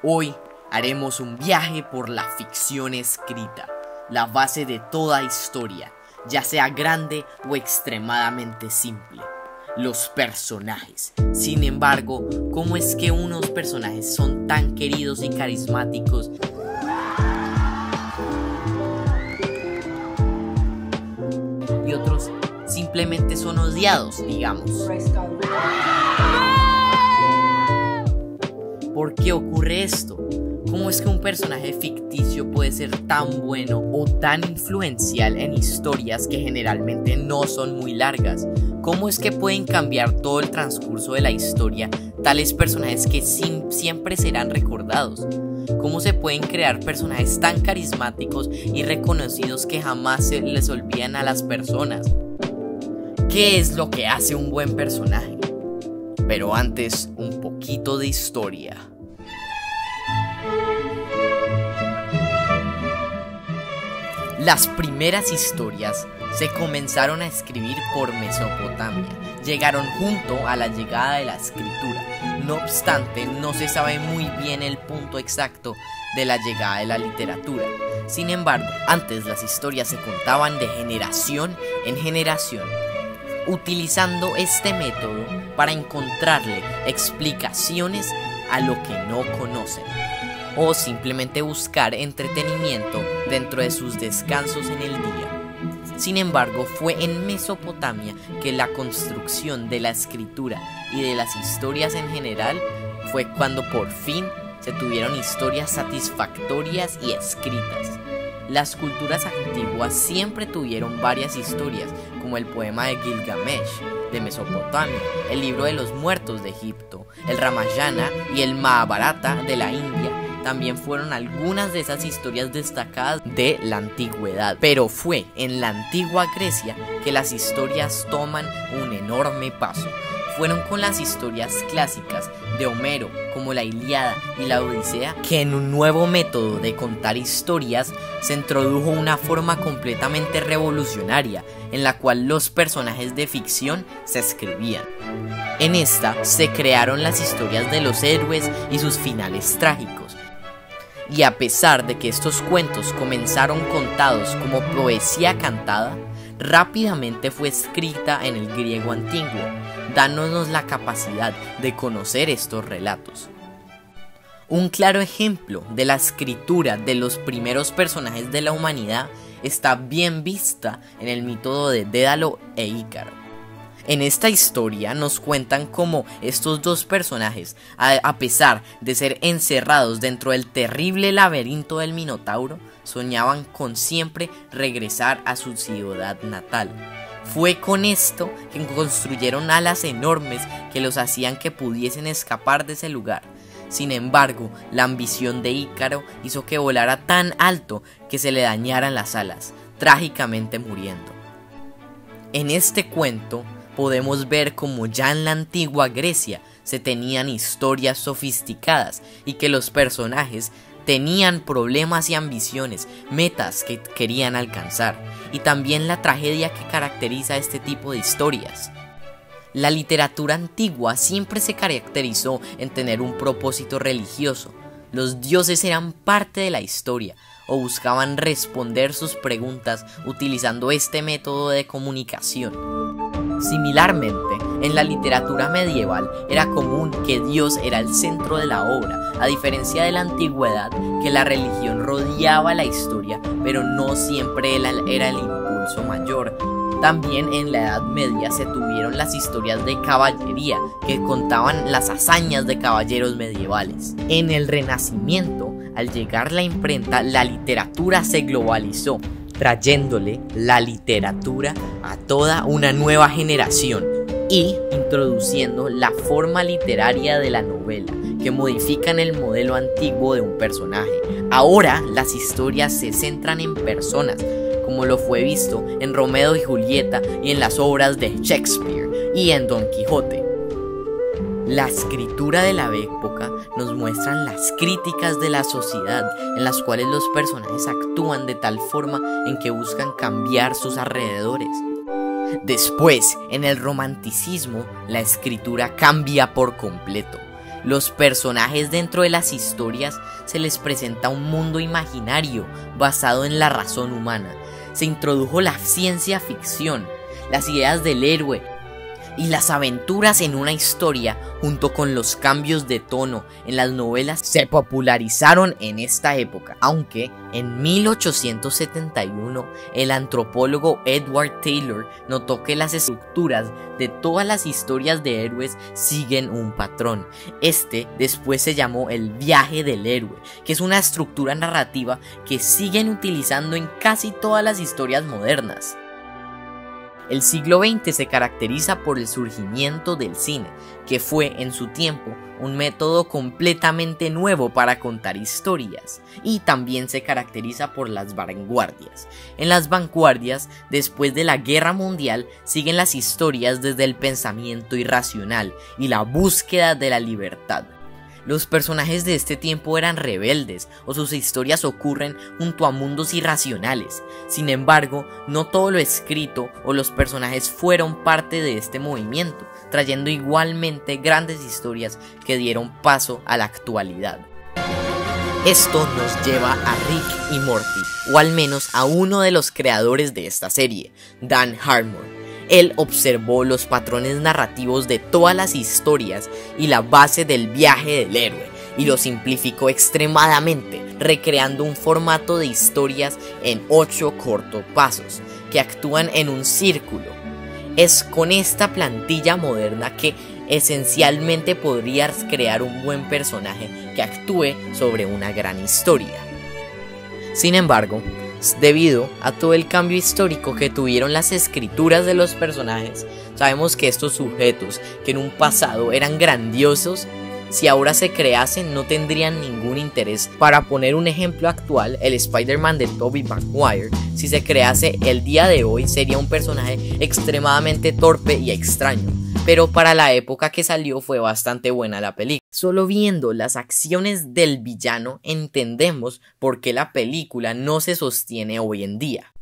Hoy haremos un viaje por la ficción escrita, la base de toda historia, ya sea grande o extremadamente simple. Los personajes. Sin embargo, ¿cómo es que unos personajes son tan queridos y carismáticos y otros simplemente son odiados, digamos? ¿Por qué ocurre esto? ¿Cómo es que un personaje ficticio puede ser tan bueno o tan influencial en historias que generalmente no son muy largas? ¿Cómo es que pueden cambiar todo el transcurso de la historia tales personajes que siempre serán recordados? ¿Cómo se pueden crear personajes tan carismáticos y reconocidos que jamás se les olvidan a las personas? ¿Qué es lo que hace un buen personaje? Pero antes, un poquito de historia. Las primeras historias se comenzaron a escribir por Mesopotamia. Llegaron junto a la llegada de la escritura. No obstante, no se sabe muy bien el punto exacto de la llegada de la literatura. Sin embargo, antes las historias se contaban de generación en generación, utilizando este método para encontrarle explicaciones a lo que no conocen, o simplemente buscar entretenimiento dentro de sus descansos en el día. Sin embargo, fue en Mesopotamia que la construcción de la escritura y de las historias en general fue cuando por fin se tuvieron historias satisfactorias y escritas. Las culturas antiguas siempre tuvieron varias historias, como el poema de Gilgamesh de Mesopotamia, el libro de los muertos de Egipto, el Ramayana y el Mahabharata de la India. También fueron algunas de esas historias destacadas de la antigüedad. Pero fue en la antigua Grecia que las historias toman un enorme paso. Fueron con las historias clásicas de Homero, como la Ilíada y la Odisea, que en un nuevo método de contar historias se introdujo una forma completamente revolucionaria, en la cual los personajes de ficción se escribían. En esta se crearon las historias de los héroes y sus finales trágicos. Y a pesar de que estos cuentos comenzaron contados como poesía cantada, rápidamente fue escrita en el griego antiguo, dándonos la capacidad de conocer estos relatos. Un claro ejemplo de la escritura de los primeros personajes de la humanidad está bien vista en el mito de Dédalo e Ícaro. En esta historia nos cuentan cómo estos dos personajes, a pesar de ser encerrados dentro del terrible laberinto del Minotauro, soñaban con siempre regresar a su ciudad natal. Fue con esto que construyeron alas enormes que los hacían que pudiesen escapar de ese lugar. Sin embargo, la ambición de Ícaro hizo que volara tan alto que se le dañaran las alas, trágicamente muriendo. En este cuento podemos ver cómo ya en la antigua Grecia se tenían historias sofisticadas y que los personajes tenían problemas y ambiciones, metas que querían alcanzar, y también la tragedia que caracteriza este tipo de historias. La literatura antigua siempre se caracterizó en tener un propósito religioso. Los dioses eran parte de la historia o buscaban responder sus preguntas utilizando este método de comunicación. Similarmente, en la literatura medieval era común que Dios era el centro de la obra, a diferencia de la antigüedad, que la religión rodeaba la historia, pero no siempre era el impulso mayor. También en la Edad Media se tuvieron las historias de caballería, que contaban las hazañas de caballeros medievales. En el Renacimiento, al llegar la imprenta, la literatura se globalizó, trayéndole la literatura a toda una nueva generación y introduciendo la forma literaria de la novela, que modifican el modelo antiguo de un personaje. Ahora las historias se centran en personas, como lo fue visto en Romeo y Julieta y en las obras de Shakespeare y en Don Quijote. La escritura de la época nos muestran las críticas de la sociedad, en las cuales los personajes actúan de tal forma en que buscan cambiar sus alrededores. Después, en el romanticismo, la escritura cambia por completo. Los personajes dentro de las historias se les presenta un mundo imaginario basado en la razón humana. Se introdujo la ciencia ficción, las ideas del héroe y las aventuras en una historia, junto con los cambios de tono en las novelas, se popularizaron en esta época. Aunque en 1871 el antropólogo Edward Taylor notó que las estructuras de todas las historias de héroes siguen un patrón. Este después se llamó el viaje del héroe, que es una estructura narrativa que siguen utilizando en casi todas las historias modernas. El siglo XX se caracteriza por el surgimiento del cine, que fue en su tiempo un método completamente nuevo para contar historias, y también se caracteriza por las vanguardias. En las vanguardias, después de la Guerra Mundial, siguen las historias desde el pensamiento irracional y la búsqueda de la libertad. Los personajes de este tiempo eran rebeldes, o sus historias ocurren junto a mundos irracionales. Sin embargo, no todo lo escrito o los personajes fueron parte de este movimiento, trayendo igualmente grandes historias que dieron paso a la actualidad. Esto nos lleva a Rick y Morty, o al menos a uno de los creadores de esta serie, Dan Harmon. Él observó los patrones narrativos de todas las historias y la base del viaje del héroe, y lo simplificó extremadamente, recreando un formato de historias en 8 cortopasos, que actúan en un círculo. Es con esta plantilla moderna que esencialmente podrías crear un buen personaje que actúe sobre una gran historia. Sin embargo, debido a todo el cambio histórico que tuvieron las escrituras de los personajes, sabemos que estos sujetos, que en un pasado eran grandiosos, si ahora se creasen no tendrían ningún interés. Para poner un ejemplo actual, el Spider-Man de Tobey Maguire, si se crease el día de hoy, sería un personaje extremadamente torpe y extraño. Pero para la época que salió fue bastante buena la película. Solo viendo las acciones del villano entendemos por qué la película no se sostiene hoy en día.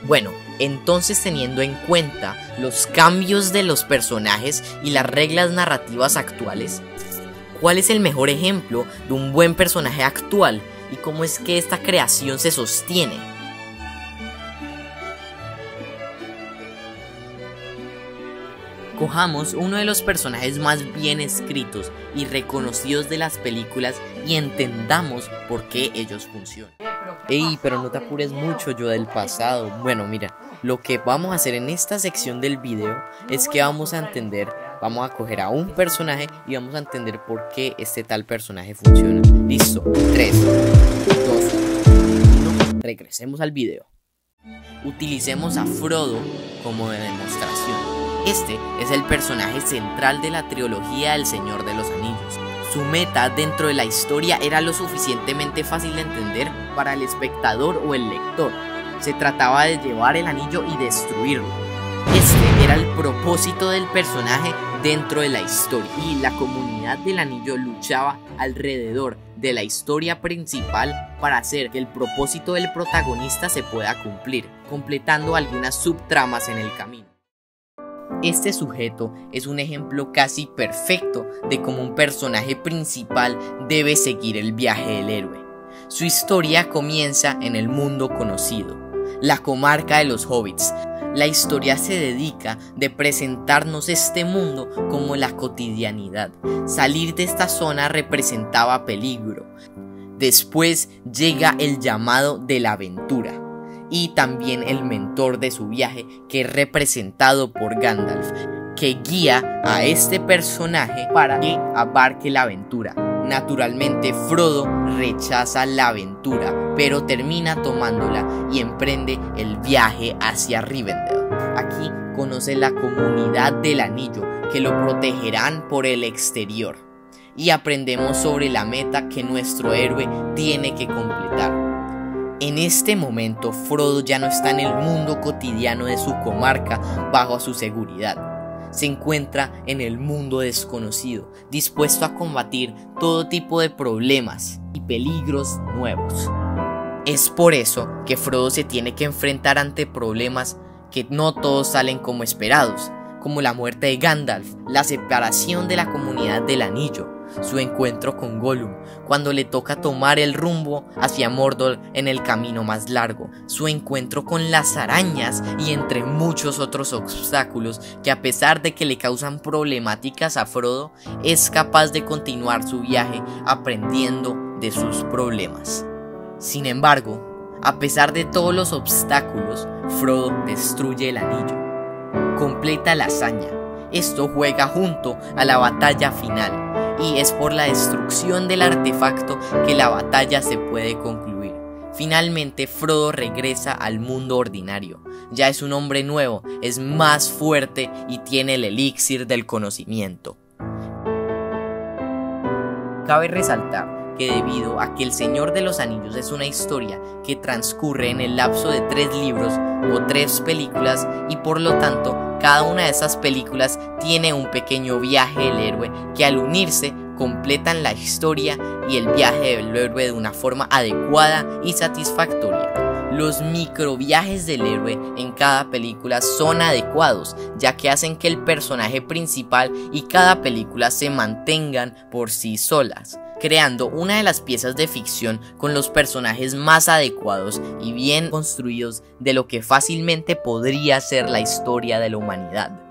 Bueno, entonces teniendo en cuenta los cambios de los personajes y las reglas narrativas actuales, ¿cuál es el mejor ejemplo de un buen personaje actual y cómo es que esta creación se sostiene? Cojamos uno de los personajes más bien escritos y reconocidos de las películas y entendamos por qué ellos funcionan. Ey, pero no te apures mucho, yo del pasado. Bueno, mira, lo que vamos a hacer en esta sección del video es que vamos a coger a un personaje y vamos a entender por qué este tal personaje funciona. Listo, 3, 2, 1, regresemos al video. Utilicemos a Frodo como de demostración. Este es el personaje central de la trilogía del Señor de los Anillos. Su meta dentro de la historia era lo suficientemente fácil de entender para el espectador o el lector. Se trataba de llevar el anillo y destruirlo. Este era el propósito del personaje dentro de la historia, y la comunidad del anillo luchaba alrededor de la historia principal para hacer que el propósito del protagonista se pueda cumplir, completando algunas subtramas en el camino. Este sujeto es un ejemplo casi perfecto de cómo un personaje principal debe seguir el viaje del héroe. Su historia comienza en el mundo conocido, la comarca de los hobbits. La historia se dedica de presentarnos este mundo como la cotidianidad. Salir de esta zona representaba peligro. Después llega el llamado de la aventura, y también el mentor de su viaje, que es representado por Gandalf, que guía a este personaje para que abarque la aventura. Naturalmente, Frodo rechaza la aventura, pero termina tomándola y emprende el viaje hacia Rivendell. Aquí conoce la comunidad del anillo, que lo protegerán por el exterior, y aprendemos sobre la meta que nuestro héroe tiene que completar. En este momento, Frodo ya no está en el mundo cotidiano de su comarca bajo su seguridad. Se encuentra en el mundo desconocido, dispuesto a combatir todo tipo de problemas y peligros nuevos. Es por eso que Frodo se tiene que enfrentar ante problemas que no todos salen como esperados, como la muerte de Gandalf, la separación de la comunidad del anillo, su encuentro con Gollum, cuando le toca tomar el rumbo hacia Mordor en el camino más largo, su encuentro con las arañas y entre muchos otros obstáculos que, a pesar de que le causan problemáticas a Frodo, es capaz de continuar su viaje aprendiendo de sus problemas. Sin embargo, a pesar de todos los obstáculos, Frodo destruye el anillo, completa la hazaña. Esto juega junto a la batalla final, y es por la destrucción del artefacto que la batalla se puede concluir. Finalmente, Frodo regresa al mundo ordinario. Ya es un hombre nuevo, es más fuerte y tiene el elixir del conocimiento. Cabe resaltar que debido a que El Señor de los Anillos es una historia que transcurre en el lapso de 3 libros o 3 películas, y por lo tanto cada una de esas películas tiene un pequeño viaje del héroe que, al unirse, completan la historia y el viaje del héroe de una forma adecuada y satisfactoria. Los microviajes del héroe en cada película son adecuados, ya que hacen que el personaje principal y cada película se mantengan por sí solas, creando una de las piezas de ficción con los personajes más adecuados y bien construidos de lo que fácilmente podría ser la historia de la humanidad.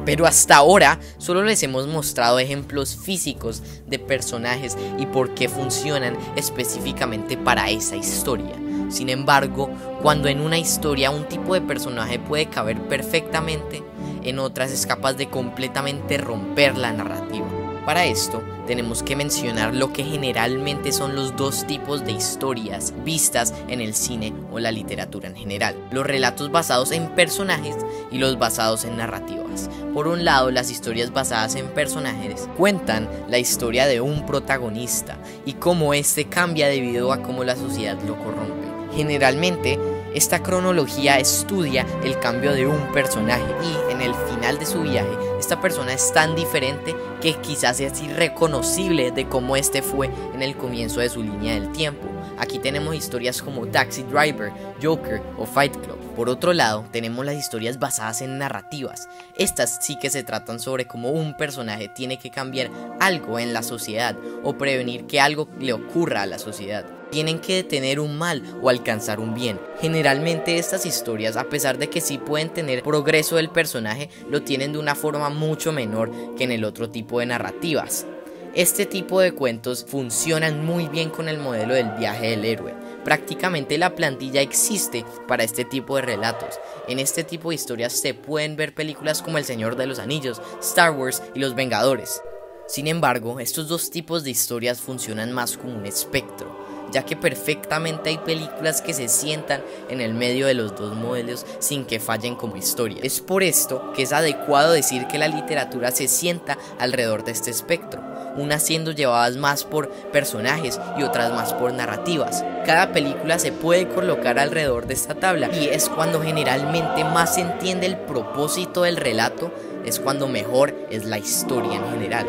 Pero hasta ahora solo les hemos mostrado ejemplos físicos de personajes y por qué funcionan específicamente para esa historia. Sin embargo, cuando en una historia un tipo de personaje puede caber perfectamente, en otras es capaz de completamente romper la narrativa. Para esto, tenemos que mencionar lo que generalmente son los 2 tipos de historias vistas en el cine o la literatura en general: los relatos basados en personajes y los basados en narrativas. Por un lado, las historias basadas en personajes cuentan la historia de un protagonista y cómo este cambia debido a cómo la sociedad lo corrompe. Generalmente, esta cronología estudia el cambio de un personaje y en el final de su viaje, esta persona es tan diferente que quizás es irreconocible de cómo este fue en el comienzo de su línea del tiempo. Aquí tenemos historias como Taxi Driver, Joker o Fight Club. Por otro lado, tenemos las historias basadas en narrativas. Estas sí que se tratan sobre cómo un personaje tiene que cambiar algo en la sociedad o prevenir que algo le ocurra a la sociedad. Tienen que detener un mal o alcanzar un bien. Generalmente estas historias, a pesar de que sí pueden tener progreso del personaje, lo tienen de una forma mucho menor que en el otro tipo de narrativas. Este tipo de cuentos funcionan muy bien con el modelo del viaje del héroe. Prácticamente la plantilla existe para este tipo de relatos. En este tipo de historias se pueden ver películas como El Señor de los Anillos, Star Wars y Los Vengadores. Sin embargo, estos 2 tipos de historias funcionan más como un espectro, ya que perfectamente hay películas que se sientan en el medio de los 2 modelos sin que fallen como historia. Es por esto que es adecuado decir que la literatura se sienta alrededor de este espectro, unas siendo llevadas más por personajes y otras más por narrativas. Cada película se puede colocar alrededor de esta tabla y es cuando generalmente más se entiende el propósito del relato, es cuando mejor es la historia en general.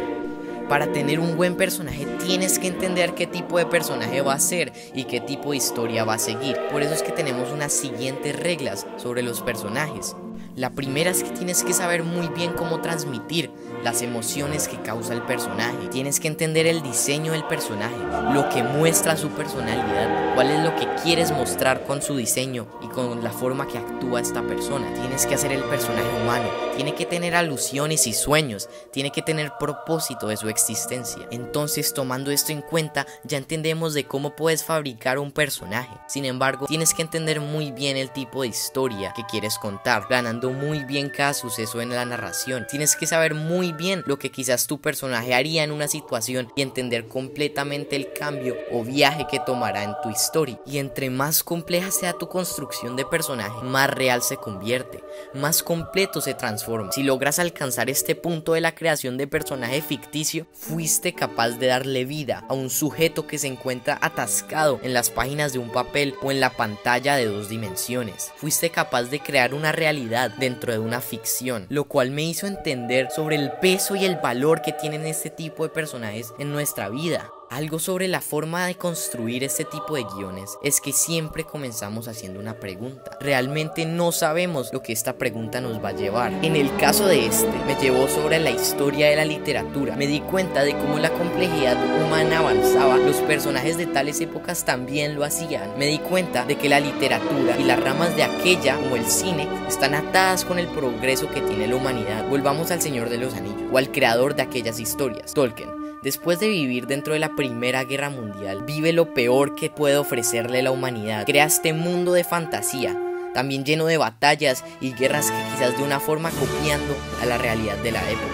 Para tener un buen personaje tienes que entender qué tipo de personaje va a ser y qué tipo de historia va a seguir. Por eso es que tenemos unas siguientes reglas sobre los personajes. La primera es que tienes que saber muy bien cómo transmitir las emociones que causa el personaje. Tienes que entender el diseño del personaje, lo que muestra su personalidad, cuál es lo que quieres mostrar con su diseño y con la forma que actúa esta persona. Tienes que hacer el personaje humano, tiene que tener alusiones y sueños, tiene que tener propósito de su existencia. Entonces, tomando esto en cuenta, ya entendemos de cómo puedes fabricar un personaje. Sin embargo, tienes que entender muy bien el tipo de historia que quieres contar, planando muy bien cada suceso en la narración. Tienes que saber muy bien lo que quizás tu personaje haría en una situación y entender completamente el cambio o viaje que tomará en tu historia. Y entre más compleja sea tu construcción de personaje, más real se convierte, más completo se transforma. Si logras alcanzar este punto de la creación de personaje ficticio, fuiste capaz de darle vida a un sujeto que se encuentra atascado en las páginas de un papel o en la pantalla de 2 dimensiones. Fuiste capaz de crear una realidad dentro de una ficción, lo cual me hizo entender sobre el peso y el valor que tienen este tipo de personajes en nuestra vida. Algo sobre la forma de construir este tipo de guiones es que siempre comenzamos haciendo una pregunta. Realmente no sabemos lo que esta pregunta nos va a llevar. En el caso de este, me llevó sobre la historia de la literatura. Me di cuenta de cómo la complejidad humana avanzaba. Los personajes de tales épocas también lo hacían. Me di cuenta de que la literatura y las ramas de aquella, como el cine, están atadas con el progreso que tiene la humanidad. Volvamos al Señor de los Anillos, o al creador de aquellas historias, Tolkien. Después de vivir dentro de la Primera Guerra Mundial, vive lo peor que puede ofrecerle la humanidad. Crea este mundo de fantasía, también lleno de batallas y guerras que quizás de una forma copiando a la realidad de la época.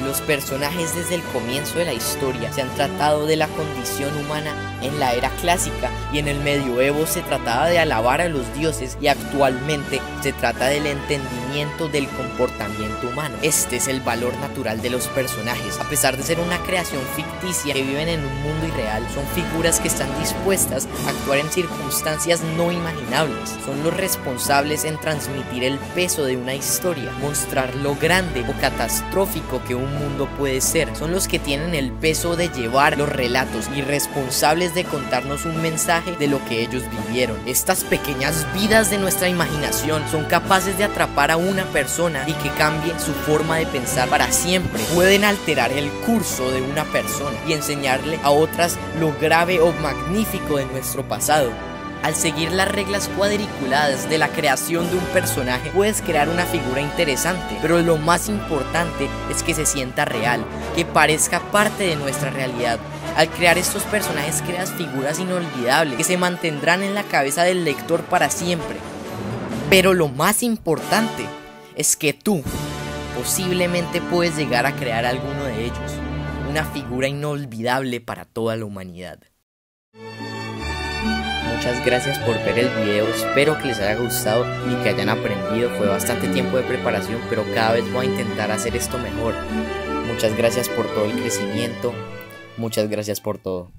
Los personajes desde el comienzo de la historia se han tratado de la condición humana en la era clásica, y en el medioevo se trataba de alabar a los dioses, y actualmente se trata del entendimiento del comportamiento humano. Este es el valor natural de los personajes. A pesar de ser una creación ficticia que viven en un mundo irreal, son figuras que están dispuestas a actuar en circunstancias no imaginables. Son los responsables en transmitir el peso de una historia, mostrar lo grande o catastrófico que un mundo puede ser. Son los que tienen el peso de llevar los relatos y responsables de contarnos un mensaje de lo que ellos vivieron. Estas pequeñas vidas de nuestra imaginación son capaces de atrapar a una persona y que cambie su forma de pensar para siempre. Pueden alterar el curso de una persona y enseñarle a otras lo grave o magnífico de nuestro pasado. Al seguir las reglas cuadriculadas de la creación de un personaje, puedes crear una figura interesante, pero lo más importante es que se sienta real, que parezca parte de nuestra realidad. Al crear estos personajes creas figuras inolvidables que se mantendrán en la cabeza del lector para siempre. Pero lo más importante es que tú posiblemente puedes llegar a crear alguno de ellos, una figura inolvidable para toda la humanidad. Muchas gracias por ver el video, espero que les haya gustado y que hayan aprendido. Fue bastante tiempo de preparación, pero cada vez voy a intentar hacer esto mejor. Muchas gracias por todo el crecimiento, muchas gracias por todo.